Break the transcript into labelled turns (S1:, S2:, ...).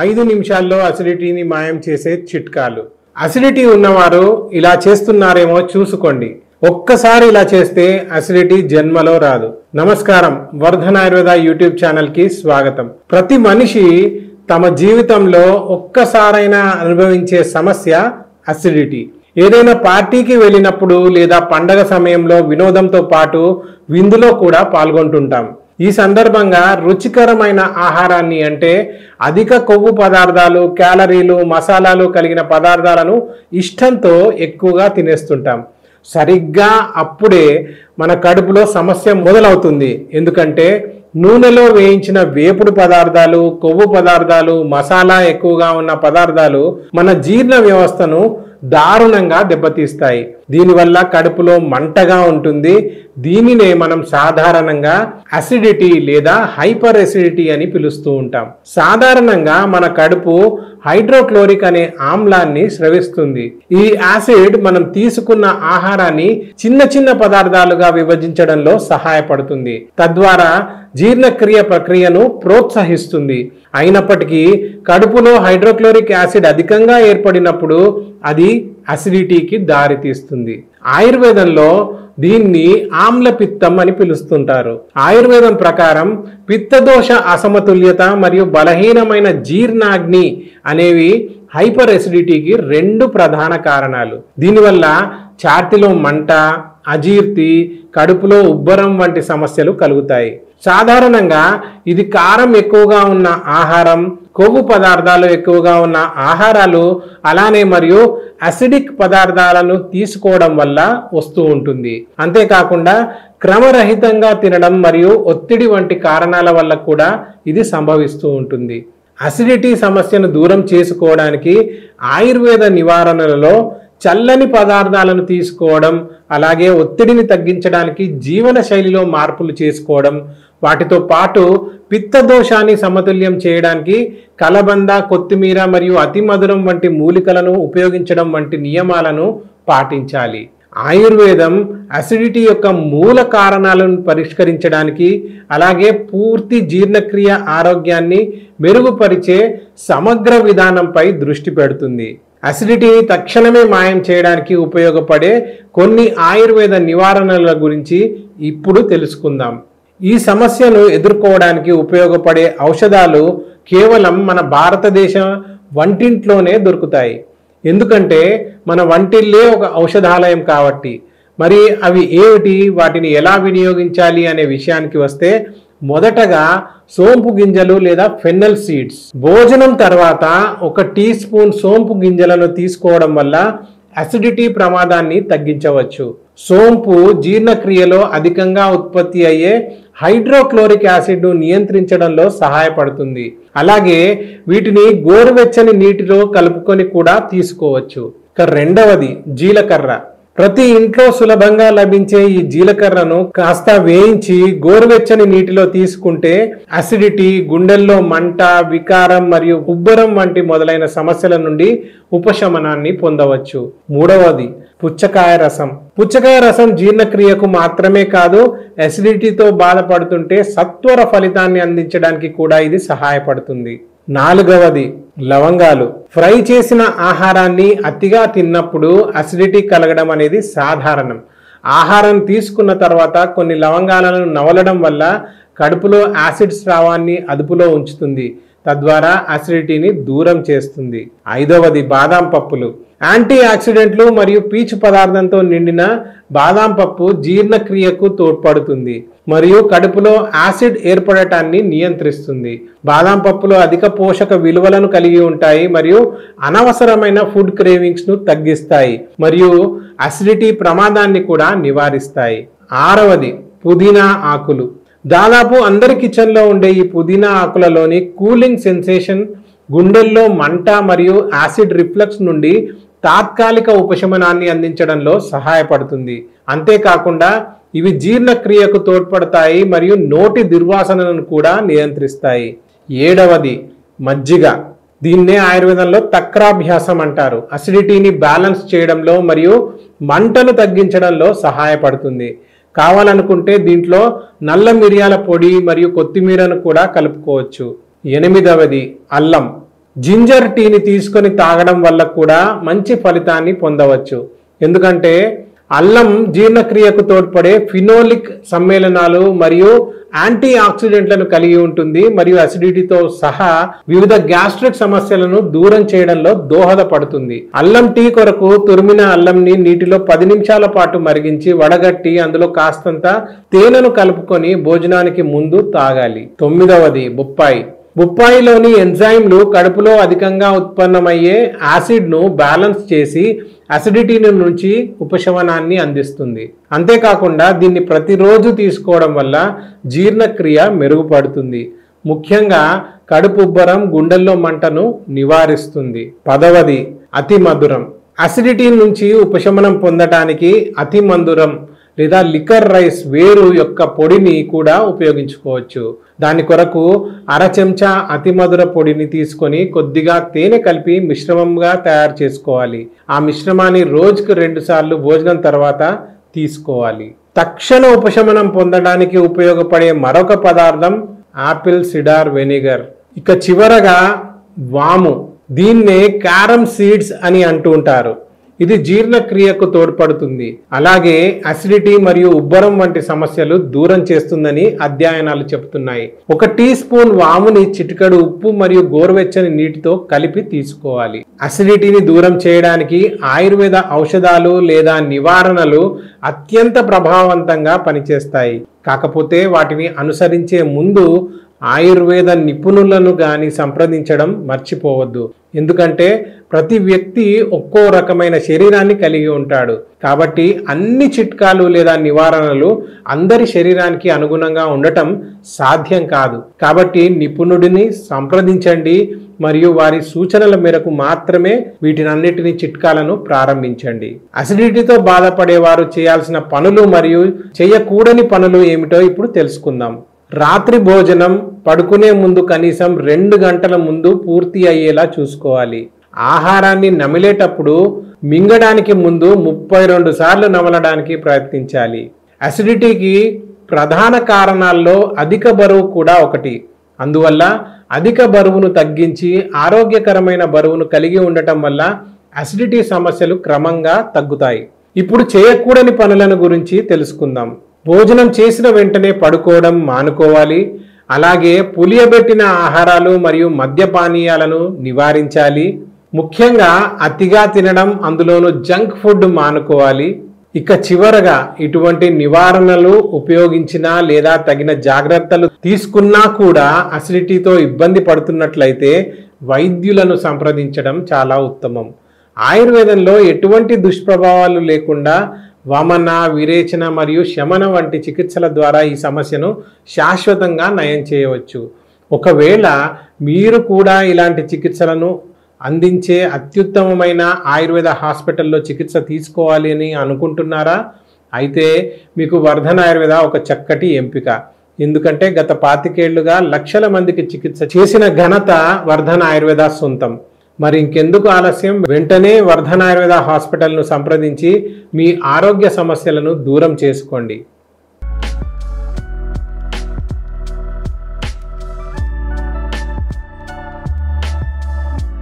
S1: 5 నిమిషాల్లో అసిడిటీని మాయం చేసే చిట్కాలు. అసిడిటీ ఉన్నవారు ఇలా చేస్తున్నారేమో చూసుకోండి. ఒక్కసారి ఇలా చేస్తే అసిడిటీ జన్మలో రాదు. నమస్కారం, వర్ధన్ ఆయుర్వేద యూట్యూబ్ ఛానల్కి స్వాగతం. ప్రతి మనిషి తమ జీవితంలో ఒక్కసారైనా అనుభవించే సమస్య అసిడిటీ. ఏదైనా పార్టీకి వెళ్ళినప్పుడు లేదా పండగ సమయంలో వినోదంతో పాటు విందులో కూడా పాల్గొంటుంటాం. ఈ సందర్భంగా రుచికరమైన ఆహారాన్ని అంటే అధిక కొవ్వు పదార్థాలు, క్యాలరీలు, మసాలాలు కలిగిన పదార్థాలను ఇష్టంతో ఎక్కువగా తినేస్తుంటాం. సరిగ్గా అప్పుడే మన కడుపులో సమస్య మొదలవుతుంది. ఎందుకంటే నూనెలో వేయించిన వేపుడు పదార్థాలు, కొవ్వు పదార్థాలు, మసాలా ఎక్కువగా ఉన్న పదార్థాలు మన జీర్ణ వ్యవస్థను దారుణంగా దెబ్బతీస్తాయి. దీనివల్ల కడుపులో మంటగా ఉంటుంది. దీనినే మనం సాధారణంగా అసిడిటీ లేదా హైపర్ ఎసిడిటీ అని పిలుస్తూ ఉంటాం. సాధారణంగా మన కడుపు హైడ్రోక్లోరిక్ అనే ఆమ్లాన్ని స్రవిస్తుంది. ఈ యాసిడ్ మనం తీసుకున్న ఆహారాన్ని చిన్న చిన్న పదార్థాలుగా విభజించడంలో సహాయపడుతుంది. తద్వారా జీర్ణక్రియ ప్రక్రియను ప్రోత్సహిస్తుంది. అయినప్పటికీ కడుపులో హైడ్రోక్లోరిక్ యాసిడ్ అధికంగా ఏర్పడినప్పుడు అది అసిడిటీకి దారితీస్తుంది. ఆయుర్వేదంలో దీన్ని ఆమ్లపిత్తం అని పిలుస్తుంటారు. ఆయుర్వేదం ప్రకారం పిత్తదోష అసమతుల్యత మరియు బలహీనమైన జీర్ణాగ్ని అనేవి హైపర్ ఎసిడిటీకి 2 ప్రధాన కారణాలు. దీనివల్ల ఛాతీలో మంట, అజీర్తి, కడుపులో ఉబ్బరం వంటి సమస్యలు కలుగుతాయి. సాధారణంగా ఇది కారం ఎక్కువగా ఉన్న ఆహారం, కొవ్వు పదార్థాలు ఎక్కువగా ఉన్న ఆహారాలు, అలానే మరియు అసిడిక్ పదార్థాలను తీసుకోవడం వల్ల వస్తూ ఉంటుంది. అంతేకాకుండా క్రమరహితంగా తినడం మరియు ఒత్తిడి వంటి కారణాల వల్ల కూడా ఇది సంభవిస్తూ ఉంటుంది. అసిడిటీ సమస్యను దూరం చేసుకోవడానికి ఆయుర్వేద నివారణలలో చల్లని పదార్థాలను తీసుకోవడం, అలాగే ఒత్తిడిని తగ్గించడానికి జీవన శైలిలో మార్పులు చేసుకోవడం, వాటితో పాటు పిత్త దోషాన్ని సమతుల్యం చేయడానికి కలబంద, కొత్తిమీర మరియు అతి మధురం వంటి మూలికలను ఉపయోగించడం వంటి నియమాలను పాటించాలి. ఆయుర్వేదం అసిడిటీ యొక్క మూల కారణాలను పరిష్కరించడానికి, అలాగే పూర్తి జీర్ణక్రియ ఆరోగ్యాన్ని మెరుగుపరిచే సమగ్ర విధానంపై దృష్టి పెడుతుంది. అసిడిటీని తక్షణమే మాయం చేయడానికి ఉపయోగపడే కొన్ని ఆయుర్వేద నివారణల గురించి ఇప్పుడు తెలుసుకుందాం. ఈ సమస్యను ఎదుర్కోవడానికి ఉపయోగపడే ఔషధాలు కేవలం మన భారతదేశ వంటింట్లోనే దొరుకుతాయి. ఎందుకంటే మన వంటిల్లే ఒక ఔషధాలయం కాబట్టి. మరి అవి ఏమిటి, వాటిని ఎలా వినియోగించాలి అనే విషయానికి వస్తే, మొదటగా సోంపు గింజలు లేదా ఫెన్నెల్ సీడ్స్. భోజనం తర్వాత 1 టీ స్పూన్ సోంపు గింజలను తీసుకోవడం వల్ల అసిడిటీ ప్రమాదాన్ని తగ్గించవచ్చు. సోంపు జీర్ణక్రియలో అధికంగా ఉత్పత్తి అయ్యే హైడ్రోక్లోరిక్ యాసిడ్ను నియంత్రించడంలో సహాయపడుతుంది. అలాగే వీటిని గోరువెచ్చని నీటిలో కలుపుకొని కూడా తీసుకోవచ్చు. రెండవది జీలకర్ర. ప్రతి ఇంట్లో సులభంగా లభించే ఈ జీలకర్రను కాస్త వేయించి గోరువెచ్చని నీటిలో తీసుకుంటే అసిడిటీ, గుండెల్లో మంట, వికారం మరియు ఉబ్బరం వంటి మొదలైన సమస్యల నుండి ఉపశమనాన్ని పొందవచ్చు. మూడవది పుచ్చకాయ రసం. పుచ్చకాయ రసం జీర్ణక్రియకు మాత్రమే కాదు, అసిడిటీతో బాధపడుతుంటే సత్వర ఫలితాన్ని అందించడానికి కూడా ఇది సహాయపడుతుంది. నాలుగవది లవంగాలు. ఫ్రై చేసిన ఆహారాన్ని అతిగా తిన్నప్పుడు అసిడిటీ కలగడం అనేది సాధారణం. ఆహారం తీసుకున్న తర్వాత కొన్ని లవంగాలను నవలడం వల్ల కడుపులో యాసిడ్ స్రావాన్ని అదుపులో ఉంచుతుంది. తద్వారా అసిడిటీని దూరం చేస్తుంది. ఐదవది బాదాం పప్పులు. యాంటీ ఆక్సిడెంట్లు మరియు పీచు పదార్థంతో నిండిన బాదాం పప్పు జీర్ణక్రియకు తోడ్పడుతుంది మరియు కడుపులో యాసిడ్ ఏర్పడటాన్ని నియంత్రిస్తుంది. బాదాం పప్పులో అధిక పోషక విలువలను కలిగి ఉంటాయి మరియు అనవసరమైన ఫుడ్ క్రేవింగ్స్ను తగ్గిస్తాయి మరియు అసిడిటీ ప్రమాదాన్ని కూడా నివారిస్తాయి. ఆరవది పుదీనా ఆకులు. దాదాపు అందరి కిచెన్లో ఉండే ఈ పుదీనా ఆకులలోని కూలింగ్ సెన్సేషన్ గుండెల్లో మంట మరియు యాసిడ్ రిఫ్లక్స్ నుండి తాత్కాలిక ఉపశమనాన్ని అందించడంలో సహాయపడుతుంది. అంతేకాకుండా ఇవి జీర్ణక్రియకు తోడ్పడతాయి మరియు నోటి దుర్వాసనను కూడా నియంత్రిస్తాయి. ఏడవది మజ్జిగ. దీన్నే ఆయుర్వేదంలో తక్రాభ్యాసం అంటారు. అసిడిటీని బ్యాలెన్స్ చేయడంలో మరియు మంటను తగ్గించడంలో సహాయపడుతుంది. కావాలనుకుంటే దీంట్లో నల్ల మిరియాల పొడి మరియు కొత్తిమీరను కూడా కలుపుకోవచ్చు. ఎనిమిదవది అల్లం. జింజర్ టీని తీసుకొని తాగడం వల్ల కూడా మంచి ఫలితాన్ని పొందవచ్చు. ఎందుకంటే అల్లం జీర్ణక్రియకు తోడ్పడే ఫినోలిక్ సమ్మేళనాలు మరియు యాంటీ ఆక్సిడెంట్లను కలిగి ఉంటుంది మరియు అసిడిటీతో సహా వివిధ గ్యాస్ట్రిక్ సమస్యలను దూరం చేయడంలో దోహదపడుతుంది. అల్లం టీ కొరకు తురిమిన అల్లంని నీటిలో 10 నిమిషాల పాటు మరిగించి వడగట్టి అందులో కాస్తంత తేనెను కలుపుకొని భోజనానికి ముందు తాగాలి. 9వది బొప్పాయి. బొప్పాయిలోని ఎంజైమ్లు కడుపులో అధికంగా ఉత్పన్నమయ్యే యాసిడ్ను బ్యాలెన్స్ చేసి అసిడిటీ నుంచి ఉపశమనాన్ని అందిస్తుంది. అంతేకాకుండా దీన్ని ప్రతిరోజు తీసుకోవడం వల్ల జీర్ణక్రియ మెరుగుపడుతుంది. ముఖ్యంగా కడుపు ఉబ్బరం, గుండెల్లో మంటను నివారిస్తుంది. 10వది అతి మధురం. అసిడిటీ నుంచి ఉపశమనం పొందడానికి అతి మధురం లేదా లికర్ రైస్ వేరు యొక్క పొడిని కూడా ఉపయోగించుకోవచ్చు. దాని కొరకు అర చెంచా అతి మధుర పొడిని తీసుకొని కొద్దిగా తేనె కలిపి మిశ్రమంగా తయారు చేసుకోవాలి. ఆ మిశ్రమాన్ని రోజుకు 2 సార్లు భోజనం తర్వాత తీసుకోవాలి. తక్షణ ఉపశమనం పొందడానికి ఉపయోగపడే మరొక పదార్థం ఆపిల్ సిడార్ వెనిగర్. ఇక చివరగా వాము. దీన్నే క్యారమ్ సీడ్స్ అని అంటూ ఉంటారు. ఇది జీర్ణక్రియకు తోడ్పడుతుంది. అలాగే అసిడిటీ మరియు ఉబ్బరం వంటి సమస్యలు దూరం చేస్తుందని అధ్యయనాలు చెబుతున్నాయి. 1 టీ స్పూన్ వాముని చిటికెడు ఉప్పు మరియు గోరువెచ్చని నీటితో కలిపి తీసుకోవాలి. అసిడిటీని దూరం చేయడానికి ఆయుర్వేద ఔషధాలు లేదా నివారణలు అత్యంత ప్రభావవంతంగా పనిచేస్తాయి. కాకపోతే వాటిని అనుసరించే ముందు ఆయుర్వేద నిపుణులను గాని సంప్రదించడం మర్చిపోవద్దు. ఎందుకంటే ప్రతి వ్యక్తి ఒక్కో రకమైన శరీరాన్ని కలిగి ఉంటాడు. కాబట్టి అన్ని చిట్కాలు లేదా నివారణలు అందరి శరీరానికి అనుగుణంగా ఉండటం సాధ్యం కాదు. కాబట్టి నిపుణుడిని సంప్రదించండి మరియు వారి సూచనల మేరకు మాత్రమే వీటినన్నిటిని చిట్కాలను ప్రారంభించండి. అసిడిటీతో బాధపడేవారు చేయాల్సిన పనులు మరియు చేయకూడని పనులు ఏమిటో ఇప్పుడు తెలుసుకుందాం. రాత్రి భోజనం పడుకునే ముందు కనీసం 2 గంటల ముందు పూర్తి అయ్యేలా చూసుకోవాలి. ఆహారాన్ని నమిలేటప్పుడు మింగడానికి ముందు 32 సార్లు నమలడానికి ప్రయత్నించాలి. అసిడిటీకి ప్రధాన కారణాల్లో అధిక బరువు కూడా ఒకటి. అందువల్ల అధిక బరువును తగ్గించి ఆరోగ్యకరమైన బరువును కలిగి ఉండటం వల్ల అసిడిటీ సమస్యలు క్రమంగా తగ్గుతాయి. ఇప్పుడు చేయకూడని పనులను గురించి తెలుసుకుందాం. భోజనం చేసిన వెంటనే పడుకోవడం మానుకోవాలి. అలాగే పులియబెట్టిన ఆహారాలు మరియు మద్యపానీయాలను నివారించాలి. ముఖ్యంగా అతిగా తినడం, అందులోనూ జంక్ ఫుడ్ మానుకోవాలి. ఇక చివరగా ఇటువంటి నివారణలు ఉపయోగించినా లేదా తగిన జాగ్రత్తలు తీసుకున్నా కూడా అసిడిటీతో ఇబ్బంది పడుతున్నట్లయితే వైద్యులను సంప్రదించడం చాలా ఉత్తమం. ఆయుర్వేదంలో ఎటువంటి దుష్ప్రభావాలు లేకుండా వమన, విరేచన మరియు శమన వంటి చికిత్సల ద్వారా ఈ సమస్యను శాశ్వతంగా నయం చేయవచ్చు. ఒకవేళ మీరు కూడా ఇలాంటి చికిత్సలను అందించే అత్యుత్తమమైన ఆయుర్వేద హాస్పిటల్లో చికిత్స తీసుకోవాలి అని అనుకుంటున్నారా? అయితే మీకు వర్ధన ఆయుర్వేద ఒక చక్కటి ఎంపిక. ఎందుకంటే గత 25 ఏళ్లుగా లక్షల మందికి చికిత్స చేసిన ఘనత వర్ధన ఆయుర్వేద సొంతం. మరి ఇంకెందుకు ఆలస్యం? వెంటనే వర్ధన ఆయుర్వేద హాస్పిటల్ను సంప్రదించి మీ ఆరోగ్య సమస్యలను దూరం చేసుకోండి.